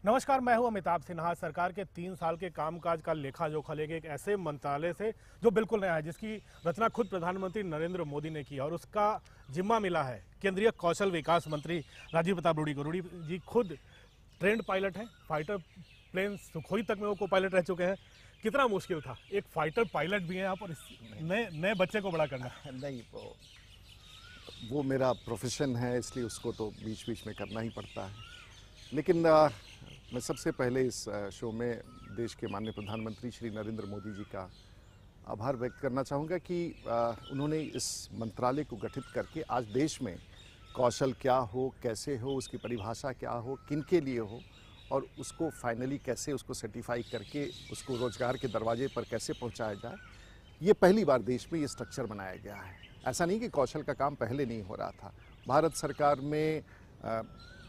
नमस्कार, मैं हूं अमिताभ सिन्हा। सरकार के 3 साल के कामकाज का लेखा जोखा लेके एक ऐसे मंत्रालय से जो बिल्कुल नया है, जिसकी रचना खुद प्रधानमंत्री नरेंद्र मोदी ने की और उसका जिम्मा मिला है केंद्रीय कौशल विकास मंत्री राजीव प्रताप रूडी को। रूडी जी खुद ट्रेंड पायलट हैं, फाइटर प्लेन सुखोई तक में वो को पायलट रह चुके हैं। कितना मुश्किल था एक फाइटर पायलट भी हैं आप और इस नए नए बच्चे को बड़ा करना। नहीं, वो मेरा प्रोफेशन है, इसलिए उसको तो बीच बीच में करना ही पड़ता है। लेकिन मैं सबसे पहले इस शो में देश के माननीय प्रधानमंत्री श्री नरेंद्र मोदी जी का आभार व्यक्त करना चाहूँगा कि उन्होंने इस मंत्रालय को गठित करके आज देश में कौशल क्या हो, कैसे हो, उसकी परिभाषा क्या हो, किन के लिए हो और उसको फाइनली कैसे उसको सर्टिफाई करके उसको रोजगार के दरवाजे पर कैसे पहुंचाया जाए, ये पहली बार देश में ये स्ट्रक्चर बनाया गया है। ऐसा नहीं कि कौशल का काम पहले नहीं हो रहा था। भारत सरकार में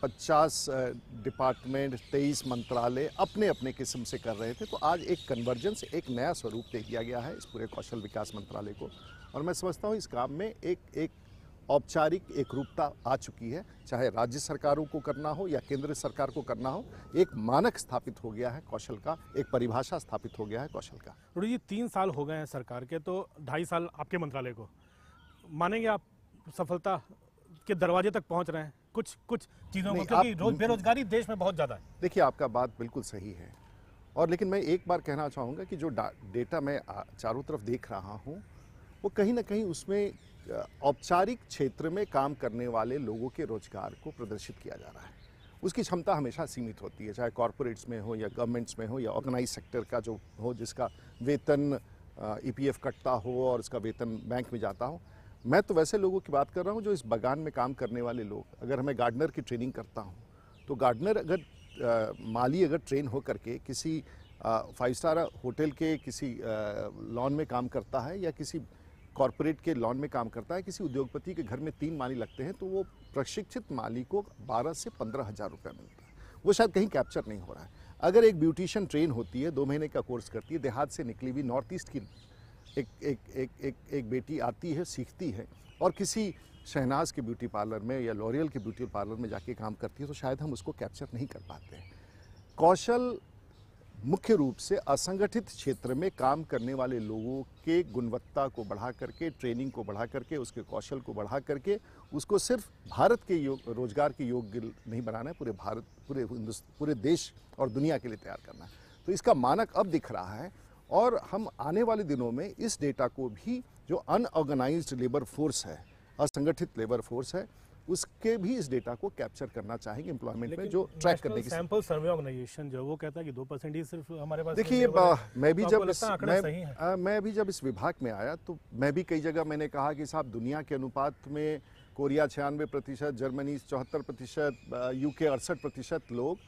50 डिपार्टमेंट, 23 मंत्रालय अपने अपने किस्म से कर रहे थे, तो आज एक कन्वर्जेंस, एक नया स्वरूप दे दिया गया है इस पूरे कौशल विकास मंत्रालय को। और मैं समझता हूँ इस काम में एक औपचारिक एक रूपता आ चुकी है। चाहे राज्य सरकारों को करना हो या केंद्र सरकार को करना हो, एक मानक स्थापित हो गया है कौशल का, एक परिभाषा स्थापित हो गया है कौशल का। रूडी जी 3 साल हो गए हैं सरकार के, तो 2.5 साल आपके मंत्रालय को। मानेंगे आप सफलता के दरवाजे तक पहुंच रहे हैं कुछ चीज़ों को, क्योंकि बेरोजगारी देश में बहुत ज़्यादा है। देखिए, आपका बात बिल्कुल सही है। और लेकिन मैं एक बार कहना चाहूँगा कि जो डेटा मैं चारों तरफ देख रहा हूँ, वो कहीं ना कहीं उसमें औपचारिक क्षेत्र में काम करने वाले लोगों के रोजगार को प्रदर्शित किया जा रहा है। उसकी क्षमता हमेशा सीमित होती है, चाहे कॉरपोरेट्स में हो या गवर्नमेंट्स में हो या ऑर्गेनाइज सेक्टर का जो हो, जिसका वेतन ईपीएफ कटता हो और उसका वेतन बैंक में जाता हो। मैं तो वैसे लोगों की बात कर रहा हूँ जो इस बागान में काम करने वाले लोग। अगर मैं गार्डनर की ट्रेनिंग करता हूँ तो गार्डनर अगर माली अगर ट्रेन हो करके किसी 5 स्टार होटल के किसी लॉन में काम करता है या किसी कॉरपोरेट के लॉन में काम करता है, किसी उद्योगपति के घर में 3 माली लगते हैं, तो वो प्रशिक्षित माली को 12 से 15 हज़ार रुपये मिलता है। वो शायद कहीं कैप्चर नहीं हो रहा है। अगर एक ब्यूटिशियन ट्रेन होती है, 2 महीने का कोर्स करती है, देहात से निकली हुई नॉर्थ ईस्ट की एक बेटी आती है, सीखती है और किसी शहनाज के ब्यूटी पार्लर में या लॉरियल के ब्यूटी पार्लर में जाके काम करती है, तो शायद हम उसको कैप्चर नहीं कर पाते हैं। कौशल मुख्य रूप से असंगठित क्षेत्र में काम करने वाले लोगों के गुणवत्ता को बढ़ा करके, ट्रेनिंग को बढ़ा करके, उसके कौशल को बढ़ा करके उसको सिर्फ भारत के रोजगार के योग्य नहीं बनाना है, पूरे भारत, पूरे देश और दुनिया के लिए तैयार करना है। तो इसका मानक अब दिख रहा है और हम आने वाले दिनों में इस डेटा को भी, जो अनऑर्गेनाइज्ड लेबर फोर्स है, असंगठित लेबर फोर्स है, उसके भी इस डेटा को कैप्चर करना चाहेंगे एम्प्लॉयमेंट में, जो ट्रैक करने की सैंपल सर्वे ऑर्गेनाइजेशन जो वो कहता है कि 2% ही सिर्फ हमारे पास। देखिए, मैं भी जब इस विभाग में आया तो मैं भी कई जगह मैंने कहा कि साहब, दुनिया के अनुपात में कोरिया 96%, जर्मनी 74%, यूके 68% लोग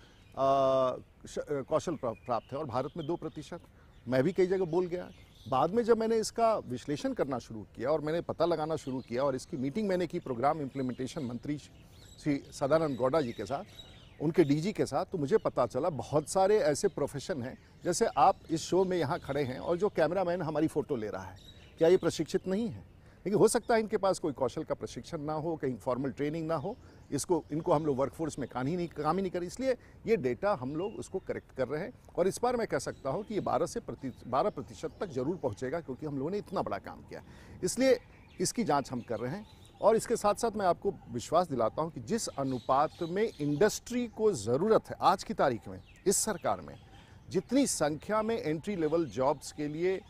कौशल प्राप्त है और भारत में 2%। मैं भी कई जगह बोल गया। बाद में जब मैंने इसका विश्लेषण करना शुरू किया और मैंने पता लगाना शुरू किया और इसकी मीटिंग मैंने की प्रोग्राम इम्प्लीमेंटेशन मंत्री श्री सदानंद गौड़ा जी के साथ, उनके डीजी के साथ, तो मुझे पता चला बहुत सारे ऐसे प्रोफेशन हैं, जैसे आप इस शो में यहाँ खड़े हैं और जो कैमरामैन हमारी फ़ोटो ले रहा है, क्या ये प्रशिक्षित नहीं है? लेकिन हो सकता है इनके पास कोई कौशल का प्रशिक्षण ना हो, कहीं फॉर्मल ट्रेनिंग ना हो, इनको हम लोग वर्कफोर्स में काम ही नहीं करें। इसलिए ये डेटा हम लोग उसको करेक्ट कर रहे हैं और इस बार मैं कह सकता हूँ कि ये 12% तक जरूर पहुँचेगा, क्योंकि हम लोगों ने इतना बड़ा काम किया। इसलिए इसकी जाँच हम कर रहे हैं और इसके साथ साथ मैं आपको विश्वास दिलाता हूँ कि जिस अनुपात में इंडस्ट्री को ज़रूरत है आज की तारीख में, इस सरकार में जितनी संख्या में एंट्री लेवल जॉब्स के लिए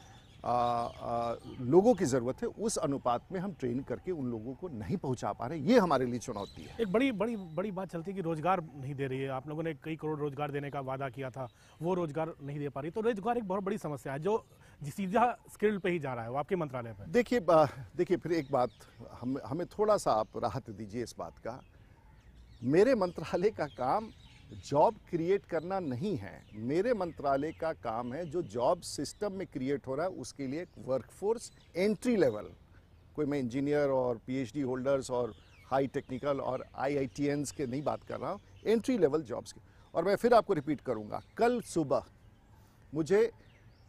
लोगों की ज़रूरत है, उस अनुपात में हम ट्रेन करके उन लोगों को नहीं पहुंचा पा रहे। ये हमारे लिए चुनौती है। एक बड़ी बात चलती है कि रोजगार नहीं दे रही है। आप लोगों ने कई करोड़ रोजगार देने का वादा किया था, वो रोजगार नहीं दे पा रही। तो रोजगार एक बहुत बड़ी समस्या है जो सीधा स्किल पे ही जा रहा है, वो आपके मंत्रालय पे। देखिए फिर एक बात, हमें थोड़ा सा आप राहत दीजिए इस बात का। मेरे मंत्रालय का काम जॉब क्रिएट करना नहीं है। मेरे मंत्रालय का काम है जो जॉब सिस्टम में क्रिएट हो रहा है उसके लिए वर्कफोर्स एंट्री लेवल, कोई मैं इंजीनियर और पीएचडी होल्डर्स और हाई टेक्निकल और आईआईटीएंस के नहीं बात कर रहा हूँ, एंट्री लेवल जॉब्स की। और मैं फिर आपको रिपीट करूँगा, कल सुबह मुझे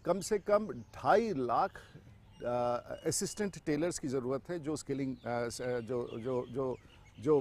कम से कम 2.5 लाख असिस्टेंट टेलर्स की ज़रूरत है, जो स्किलिंग जो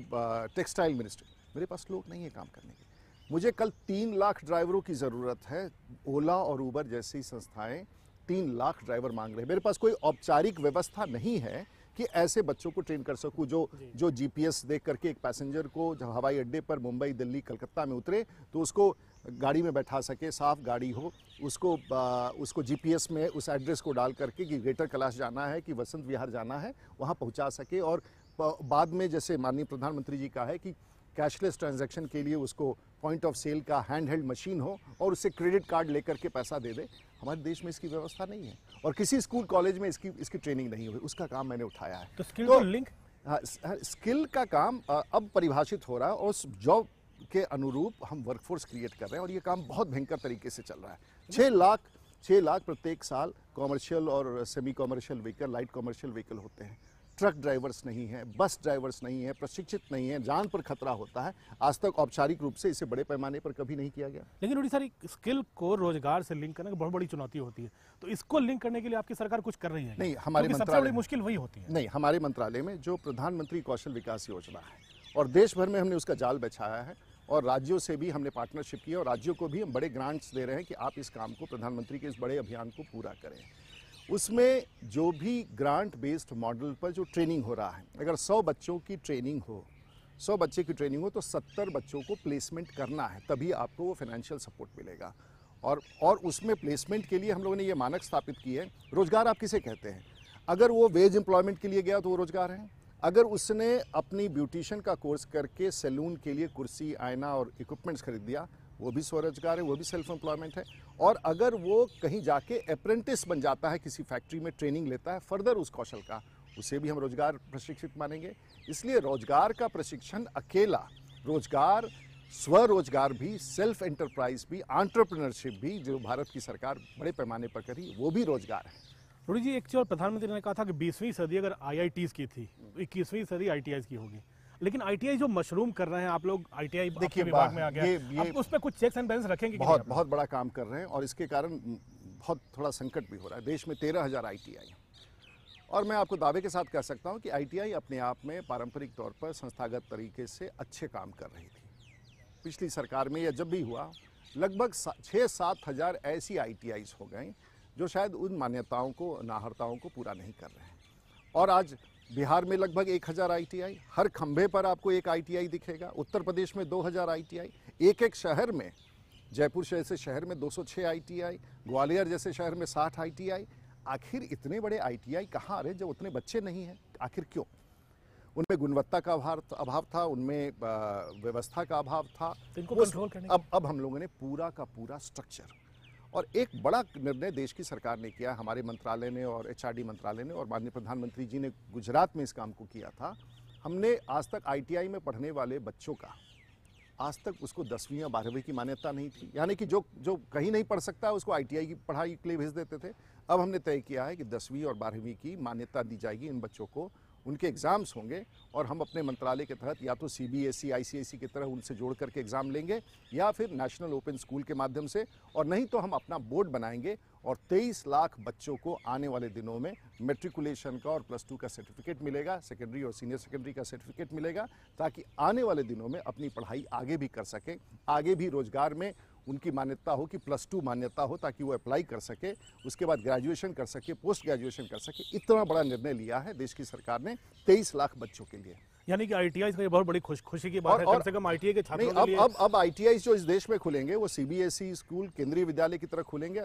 टेक्सटाइल मिनिस्ट्री, मेरे पास लोग नहीं है काम करने के। मुझे कल 3 लाख ड्राइवरों की ज़रूरत है। ओला और उबर जैसी संस्थाएं 3 लाख ड्राइवर मांग रहे हैं। मेरे पास कोई औपचारिक व्यवस्था नहीं है कि ऐसे बच्चों को ट्रेन कर सकूं जो जीपीएस देख करके एक पैसेंजर को जब हवाई अड्डे पर मुंबई, दिल्ली, कलकत्ता में उतरे तो उसको गाड़ी में बैठा सके, साफ गाड़ी हो, उसको जीपीएस में उस एड्रेस को डाल करके कि ग्रेटर कैलाश जाना है कि वसंत विहार जाना है, वहाँ पहुँचा सके। और बाद में जैसे माननीय प्रधानमंत्री जी का है कि कैशलेस ट्रांजैक्शन के लिए उसको पॉइंट ऑफ सेल का हैंड हेल्ड मशीन हो और उससे क्रेडिट कार्ड लेकर के पैसा दे दे। हमारे देश में इसकी व्यवस्था नहीं है और किसी स्कूल कॉलेज में इसकी ट्रेनिंग नहीं हुई। उसका काम मैंने उठाया है। तो स्किल को लिंक, स्किल का काम अब परिभाषित हो रहा है और जॉब के अनुरूप हम वर्कफोर्स क्रिएट कर रहे हैं और ये काम बहुत भयंकर तरीके से चल रहा है। 6 लाख प्रत्येक साल कॉमर्शियल और semi commercial vehicle, light commercial vehicle होते हैं। ट्रक ड्राइवर्स नहीं है, बस ड्राइवर्स नहीं है, प्रशिक्षित नहीं है, जान पर खतरा होता है। आज तक औपचारिक रूप से इसे बड़े पैमाने पर कभी नहीं किया गया। लेकिन उड़ीसा स्किल को रोजगार से लिंक करना बहुत बड़ी चुनौती होती है, तो इसको लिंक करने के लिए आपकी सरकार कुछ कर रही है? नहीं, हमारे सबसे मंत्रालय बड़ी मुश्किल वही होती है। नहीं, हमारे मंत्रालय में जो प्रधानमंत्री कौशल विकास योजना है और देश भर में हमने उसका जाल बिछाया है और राज्यों से भी हमने पार्टनरशिप की और राज्यों को भी हम बड़े ग्रांट्स दे रहे हैं कि आप इस काम को, प्रधानमंत्री के इस बड़े अभियान को पूरा करें। उसमें जो भी ग्रांट बेस्ड मॉडल पर जो ट्रेनिंग हो रहा है, अगर 100 बच्चों की ट्रेनिंग हो, 100 बच्चे की ट्रेनिंग हो तो 70 बच्चों को प्लेसमेंट करना है, तभी आपको वो फाइनेंशियल सपोर्ट मिलेगा। और उसमें प्लेसमेंट के लिए हम लोगों ने ये मानक स्थापित किए हैं। रोजगार आप किसे कहते हैं? अगर वो वेज एम्प्लॉयमेंट के लिए गया तो वो रोजगार है। अगर उसने अपनी ब्यूटिशियन का कोर्स करके सैलून के लिए कुर्सी, आईना और इक्विपमेंट्स खरीद दिया, वो भी स्वरोजगार है, वो भी सेल्फ एम्प्लॉयमेंट है। और अगर वो कहीं जाके अप्रेंटिस बन जाता है, किसी फैक्ट्री में ट्रेनिंग लेता है फर्दर उस कौशल का, उसे भी हम रोजगार प्रशिक्षित मानेंगे। इसलिए रोजगार का प्रशिक्षण अकेला रोजगार, स्वरोजगार भी, सेल्फ एंटरप्राइज भी, एंटरप्रेन्योरशिप भी जो भारत की सरकार बड़े पैमाने पर करी, वो भी रोजगार है। रूडी जी, एक चीज प्रधानमंत्री ने कहा था कि 20वीं सदी अगर आईआईटीज की थी, 21वीं सदी आईटीआई की होगी। लेकिन आईटीआई जो मशरूम कर रहे हैं आप लोग, आईटीआई देखिए विभाग में आ गया, आप उस पर कुछ चेक्स एंड बैलेंस रखेंगे? बहुत बड़ा काम कर रहे हैं और इसके कारण बहुत थोड़ा संकट भी हो रहा है। देश में 13,000 आईटीआई और मैं आपको दावे के साथ कह सकता हूं कि आईटीआई अपने आप में पारंपरिक तौर पर संस्थागत तरीके से अच्छे काम कर रही थी। पिछली सरकार में या जब भी हुआ, लगभग 6-7 हज़ार ऐसी आईटीआईज हो गई जो शायद उन मान्यताओं को, अनाहरताओं को पूरा नहीं कर रहे हैं। और आज बिहार में लगभग 1000 आईटीआई, हर खंभे पर आपको एक आईटीआई दिखेगा। उत्तर प्रदेश में 2000 आईटीआई, एक शहर में, जयपुर जैसे शहर में 206 आईटीआई, ग्वालियर जैसे शहर में 60 आईटीआई। आखिर इतने बड़े आईटीआई कहाँ आ रहे जब उतने बच्चे नहीं हैं? आखिर क्यों? उनमें गुणवत्ता का अभाव था, उनमें व्यवस्था का अभाव था। इनको कंट्रोल करने अब हम लोगों ने पूरा का पूरा स्ट्रक्चर और एक बड़ा निर्णय देश की सरकार ने किया, हमारे मंत्रालय ने और एचआरडी मंत्रालय ने और माननीय प्रधानमंत्री जी ने गुजरात में इस काम को किया था। हमने आज तक आईटीआई में पढ़ने वाले बच्चों का, आज तक उसको 10वीं या 12वीं की मान्यता नहीं थी। यानी कि जो कहीं नहीं पढ़ सकता उसको आईटीआई की पढ़ाई के लिए भेज देते थे। अब हमने तय किया है कि 10वीं और 12वीं की मान्यता दी जाएगी इन बच्चों को, उनके एग्ज़ाम्स होंगे और हम अपने मंत्रालय के तहत या तो सीबीएसई, आईसीएसई की तरह उनसे जोड़ करके एग्ज़ाम लेंगे या फिर नेशनल ओपन स्कूल के माध्यम से, और नहीं तो हम अपना बोर्ड बनाएंगे और 23 लाख बच्चों को आने वाले दिनों में मैट्रिकुलेशन का और +2 का सर्टिफिकेट मिलेगा, सेकेंडरी और सीनियर सेकेंडरी का सर्टिफिकेट मिलेगा, ताकि आने वाले दिनों में अपनी पढ़ाई आगे भी कर सकें, आगे भी रोजगार में उनकी मान्यता हो कि +2 मान्यता हो, ताकि वो अप्लाई कर सके, उसके बाद ग्रेजुएशन कर सके, पोस्ट ग्रेजुएशन कर सके। इतना बड़ा निर्णय लिया है देश की सरकार ने 23 लाख बच्चों के लिए। यानी कि आईटीआई का ये बहुत बड़ी खुशी की बात है, कम से कम आईटीआई के छात्रों के लिए। अब आईटीआई जो इस देश में खुलेंगे वो सीबीएसई स्कूल, केंद्रीय विद्यालय की तरह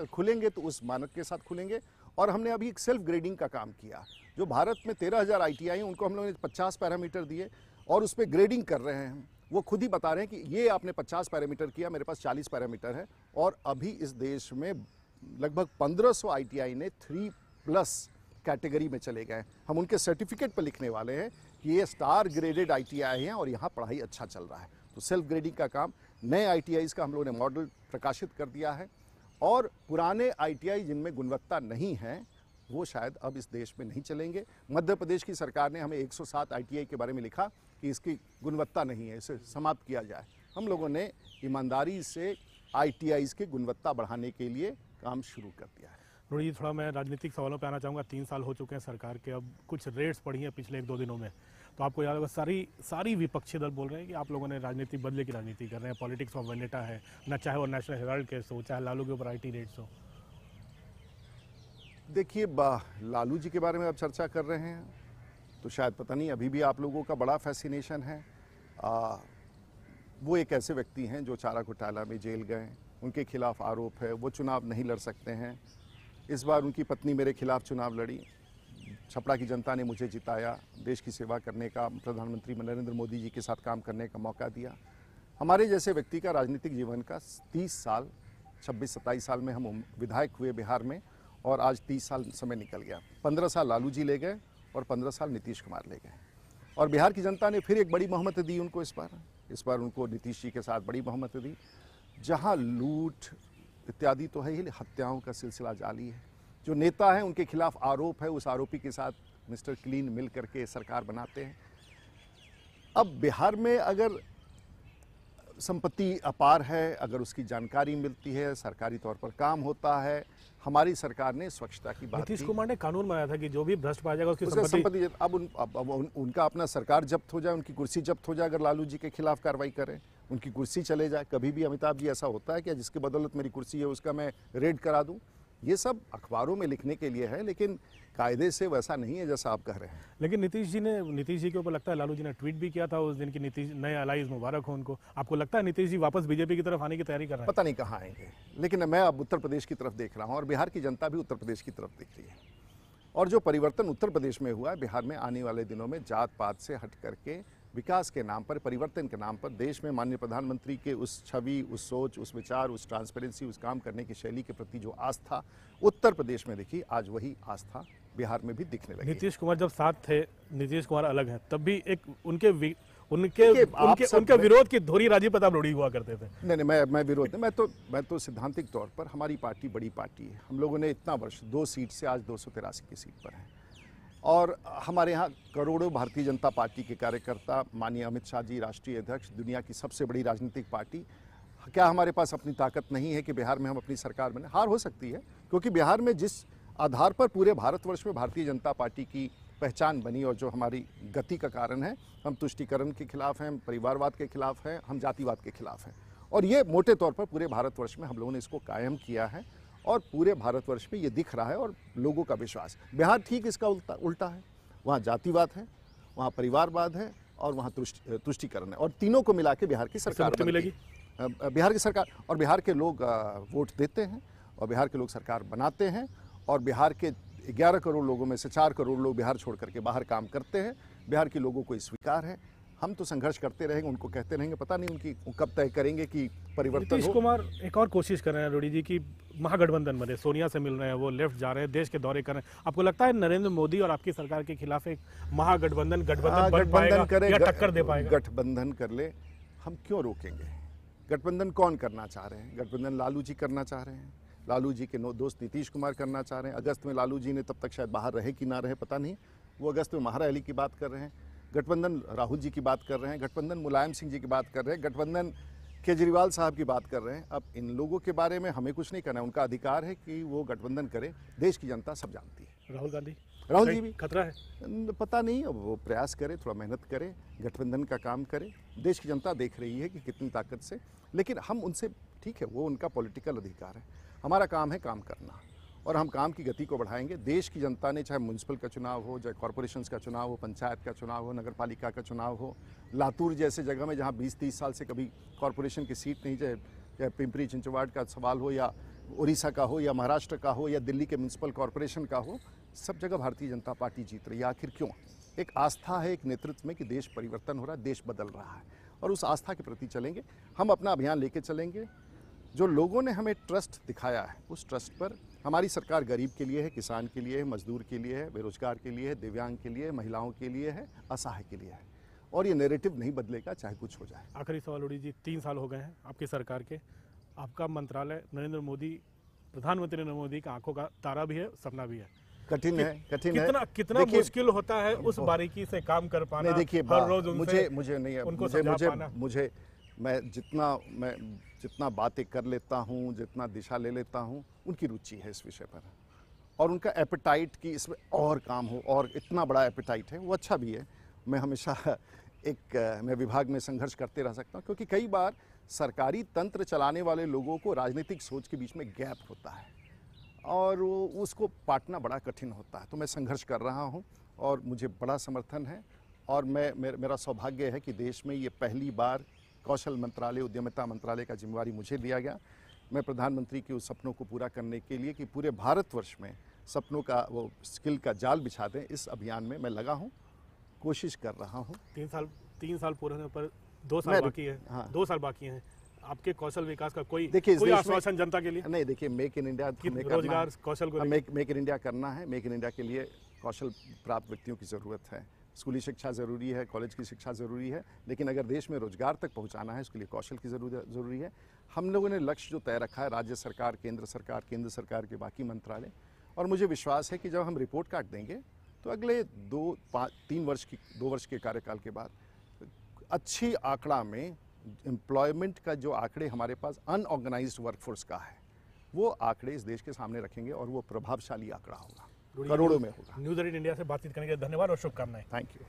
खुलेंगे तो उस मानक के साथ खुलेंगे। और हमने अभी एक सेल्फ ग्रेडिंग का काम किया। जो भारत में 13,000 आईटीआई हैं, उनको हम लोगों ने 50 पैरामीटर दिए और उस पर ग्रेडिंग कर रहे हैं। वो खुद ही बता रहे हैं कि ये आपने 50 पैरामीटर किया, मेरे पास 40 पैरामीटर है। और अभी इस देश में लगभग 1500 आईटीआई ने 3+ कैटेगरी में चले गए। हम उनके सर्टिफिकेट पर लिखने वाले हैं कि ये स्टार ग्रेडेड आईटीआई हैं और यहाँ पढ़ाई अच्छा चल रहा है। तो सेल्फ ग्रेडिंग का काम, नए आईटीआईज़ का हम लोगों ने मॉडल प्रकाशित कर दिया है और पुराने आईटीआई जिनमें गुणवत्ता नहीं है वो शायद अब इस देश में नहीं चलेंगे। मध्य प्रदेश की सरकार ने हमें 107 आईटीआई के बारे में लिखा कि इसकी गुणवत्ता नहीं है, इसे समाप्त किया जाए। हम लोगों ने ईमानदारी से आईटीआईज़ की गुणवत्ता बढ़ाने के लिए काम शुरू कर दिया है। रोहित जी, थोड़ा मैं राजनीतिक सवालों पे आना चाहूँगा। 3 साल हो चुके हैं सरकार के, अब कुछ रेट्स पड़ी हैं पिछले 1-2 दिनों में। तो आपको याद होगा सारी विपक्षी दल बोल रहे हैं कि आप लोगों ने राजनीति बदले की राजनीति कर रहे हैं, पॉलिटिक्स ऑफ वेंडेटा है, न चाहे वो नेशनल हेराल्ड केस हो, चाहे लालू के ऊपर IT रेड्स हो। देखिए, लालू जी के बारे में आप चर्चा कर रहे हैं तो शायद पता नहीं अभी भी आप लोगों का बड़ा फैसिनेशन है। वो एक ऐसे व्यक्ति हैं जो चारा घोटाला में जेल गए, उनके खिलाफ आरोप है, वो चुनाव नहीं लड़ सकते हैं। इस बार उनकी पत्नी मेरे खिलाफ चुनाव लड़ी, छपरा की जनता ने मुझे जिताया, देश की सेवा करने का, प्रधानमंत्री नरेंद्र मोदी जी के साथ काम करने का मौका दिया। हमारे जैसे व्यक्ति का राजनीतिक जीवन का 30 साल, 26-27 साल में हम विधायक हुए बिहार में, और आज 30 साल समय निकल गया। 15 साल लालू जी ले गए और 15 साल नीतीश कुमार ले गए, और बिहार की जनता ने फिर एक बड़ी बहुमत दी उनको। इस बार उनको नीतीश जी के साथ बड़ी बहुमत दी। जहां लूट इत्यादि तो है ही, हत्याओं का सिलसिला जारी है। जो नेता हैं उनके खिलाफ आरोप है, उस आरोपी के साथ मिस्टर क्लीन मिल करके सरकार बनाते हैं। अब बिहार में अगर संपत्ति अपार है, अगर उसकी जानकारी मिलती है, सरकारी तौर पर काम होता है, हमारी सरकार ने स्वच्छता की बात नीतीश की। कुमार ने कानून बनाया था कि जो भी भ्रष्ट पाया जाएगा उसकी उसका संपत्ति। अब उनका अपना सरकार जब्त हो जाए, उनकी कुर्सी जब्त हो जाए, अगर लालू जी के खिलाफ कार्रवाई करें, उनकी कुर्सी चले जाए। कभी भी अमिताभ जी ऐसा होता है कि जिसकी बदौलत मेरी कुर्सी है उसका मैं रेड करा दूं? ये सब अखबारों में लिखने के लिए है, लेकिन कायदे से वैसा नहीं है जैसा आप कह रहे हैं। लेकिन नीतीश जी के ऊपर लगता है लालू जी ने ट्वीट भी किया था उस दिन की, नीतीश नए अलाइज मुबारक हो उनको। आपको लगता है नीतीश जी वापस बीजेपी की तरफ आने की तैयारी कर रहे हैं? पता नहीं कहाँ आएंगे, लेकिन मैं अब उत्तर प्रदेश की तरफ देख रहा हूँ और बिहार की जनता भी उत्तर प्रदेश की तरफ देख रही है। और जो परिवर्तन उत्तर प्रदेश में हुआ है, बिहार में आने वाले दिनों में जात पात से हट करके विकास के नाम पर, परिवर्तन के नाम पर, देश में माननीय प्रधानमंत्री के उस छवि, उस सोच, उस विचार, उस ट्रांसपेरेंसी, उस काम करने की शैली के प्रति जो आस्था उत्तर प्रदेश में दिखी, आज वही आस्था बिहार में भी दिखने लगी। नीतीश कुमार जब साथ थे, नीतीश कुमार अलग हैं, तब भी एक उनके विरोध की धोरी राजीव प्रताप रूढ़ी हुआ करते थे। नहीं, मैं विरोध नहीं, मैं तो सिद्धांतिक तौर पर, हमारी पार्टी बड़ी पार्टी है। हम लोगों ने इतना वर्ष 2 सीट से आज 283 की सीट पर है, और हमारे यहाँ करोड़ों भारतीय जनता पार्टी के कार्यकर्ता, माननीय अमित शाह जी राष्ट्रीय अध्यक्ष, दुनिया की सबसे बड़ी राजनीतिक पार्टी। क्या हमारे पास अपनी ताकत नहीं है कि बिहार में हम अपनी सरकार बने? हार हो सकती है, क्योंकि बिहार में जिस आधार पर पूरे भारतवर्ष में भारतीय जनता पार्टी की पहचान बनी और जो हमारी गति का कारण है, हम तुष्टीकरण के खिलाफ हैं, हम परिवारवाद के खिलाफ हैं, हम जातिवाद के खिलाफ हैं, और ये मोटे तौर पर पूरे भारतवर्ष में हम लोगों ने इसको कायम किया है, और पूरे भारतवर्ष में ये दिख रहा है, और लोगों का विश्वास। बिहार ठीक इसका उल्टा है। वहाँ जातिवाद है, वहाँ परिवारवाद है, और वहाँ तुष्टीकरण है, और तीनों को मिला के बिहार की सरकार मिलेगी। बिहार की सरकार, और बिहार के लोग वोट देते हैं, और बिहार के लोग सरकार बनाते हैं, और बिहार के 11 करोड़ लोगों में से 4 करोड़ लोग बिहार छोड़ करके बाहर काम करते हैं। बिहार के लोगों को स्वीकार है। हम तो संघर्ष करते रहेंगे, उनको कहते रहेंगे, पता नहीं उनकी कब तय करेंगे कि परिवर्तन हो। नीतीश कुमार एक और कोशिश कर रहे हैं रूढ़ी जी की महागठबंधन बने, सोनिया से मिल रहे हैं, वो लेफ्ट जा रहे हैं, देश के दौरे कर रहे हैं। आपको लगता है नरेंद्र मोदी और आपकी सरकार के खिलाफ एक महागठबंधन गठबंधन करे या टक्कर दे पाएगा? गठबंधन कर ले, हम क्यों रोकेंगे? गठबंधन कौन करना चाह रहे हैं? गठबंधन लालू जी करना चाह रहे हैं, लालू जी के दोस्त नीतीश कुमार करना चाह रहे हैं। अगस्त में लालू जी ने, तब तक शायद बाहर रहे कि ना रहे पता नहीं, वो अगस्त में महारा अली की बात कर रहे हैं। गठबंधन राहुल जी की बात कर रहे हैं, गठबंधन मुलायम सिंह जी की बात कर रहे हैं, गठबंधन केजरीवाल साहब की बात कर रहे हैं। अब इन लोगों के बारे में हमें कुछ नहीं करना है, उनका अधिकार है कि वो गठबंधन करें, देश की जनता सब जानती है। राहुल जी भी खतरा है, पता नहीं, अब वो प्रयास करे, थोड़ा मेहनत करे, गठबंधन का काम करे। देश की जनता देख रही है कि कितनी ताकत से, लेकिन हम उनसे, ठीक है, वो उनका पॉलिटिकल अधिकार है, हमारा काम है काम करना, और हम काम की गति को बढ़ाएंगे। देश की जनता ने, चाहे म्यूनसिपल का चुनाव हो, चाहे कॉरपोरेशंस का चुनाव हो, पंचायत का चुनाव हो, नगरपालिका का चुनाव हो, लातूर जैसे जगह में जहां 20-30 साल से कभी कॉरपोरेशन की सीट नहीं, चाहे पिंपरी चिंचवाड़ का सवाल हो, या उड़ीसा का हो, या महाराष्ट्र का हो, या दिल्ली के म्यूनसिपल कॉरपोरेशन का हो, सब जगह भारतीय जनता पार्टी जीत रही है। आखिर क्यों? एक आस्था है एक नेतृत्व में कि देश परिवर्तन हो रहा है, देश बदल रहा है, और उस आस्था के प्रति चलेंगे। हम अपना अभियान लेके चलेंगे। जो लोगों ने हमें ट्रस्ट दिखाया है, उस ट्रस्ट पर हमारी सरकार गरीब के लिए है, किसान के लिए है, मजदूर के लिए है, बेरोजगार के लिए है, दिव्यांग के लिए है, महिलाओं के लिए है, असहाय के लिए है, और ये नैरेटिव नहीं बदलेगा चाहे कुछ हो जाए। आखिरी सवाल रूढ़ी जी, 3 साल हो गए हैं आपकी सरकार के, आपका मंत्रालय नरेंद्र मोदी, प्रधानमंत्री नरेंद्र मोदी का आंखों का तारा भी है, सपना भी है। कठिन है। कितना मुश्किल होता है उस बारीकी से काम कर पाना? देखिए, हर रोज मुझे नहीं, मैं जितना बातें कर लेता हूँ, जितना दिशा ले लेता हूँ, उनकी रुचि है इस विषय पर, और उनका एपेटाइट कि इसमें और काम हो, और इतना बड़ा एपेटाइट है, वो अच्छा भी है। मैं हमेशा मैं विभाग में संघर्ष करते रह सकता हूँ, क्योंकि कई बार सरकारी तंत्र चलाने वाले लोगों को राजनीतिक सोच के बीच में गैप होता है और वो उसको पाटना बड़ा कठिन होता है। तो मैं संघर्ष कर रहा हूँ और मुझे बड़ा समर्थन है और मेरा सौभाग्य है कि देश में ये पहली बार कौशल मंत्रालय, उद्यमिता मंत्रालय का जिम्मेवारी मुझे दिया गया। मैं प्रधानमंत्री के उस सपनों को पूरा करने के लिए कि पूरे भारतवर्ष में सपनों का वो स्किल का जाल बिछा दें, इस अभियान में मैं लगा हूँ, कोशिश कर रहा हूँ। 3 साल पूरे होने पर 2 साल बाकी है। हाँ। 2 साल बाकी हैं। आपके कौशल विकास का कोई आश्वासन जनता के लिए? नहीं, देखिए, मेक इन इंडिया रोजगार कौशल को मेक इन इंडिया करना है। मेक इन इंडिया के लिए कौशल प्राप्त व्यक्तियों की ज़रूरत है। स्कूली शिक्षा ज़रूरी है, कॉलेज की शिक्षा ज़रूरी है, लेकिन अगर देश में रोजगार तक पहुंचाना है उसके लिए कौशल की ज़रूरी है। हम लोगों ने लक्ष्य जो तय रखा है, राज्य सरकार, केंद्र सरकार के बाकी मंत्रालय, और मुझे विश्वास है कि जब हम रिपोर्ट कार्ड देंगे तो अगले 2 वर्ष के कार्यकाल के बाद अच्छी आंकड़ा में एम्प्लॉयमेंट का जो आंकड़े हमारे पास अनऑर्गेनाइज्ड वर्कफोर्स का है, वो आंकड़े इस देश के सामने रखेंगे और वो प्रभावशाली आंकड़ा होगा, करोड़ों में होगा। न्यूज़ 8 इंडिया से बातचीत करने के लिए धन्यवाद और शुभकामनाएं। Thank you.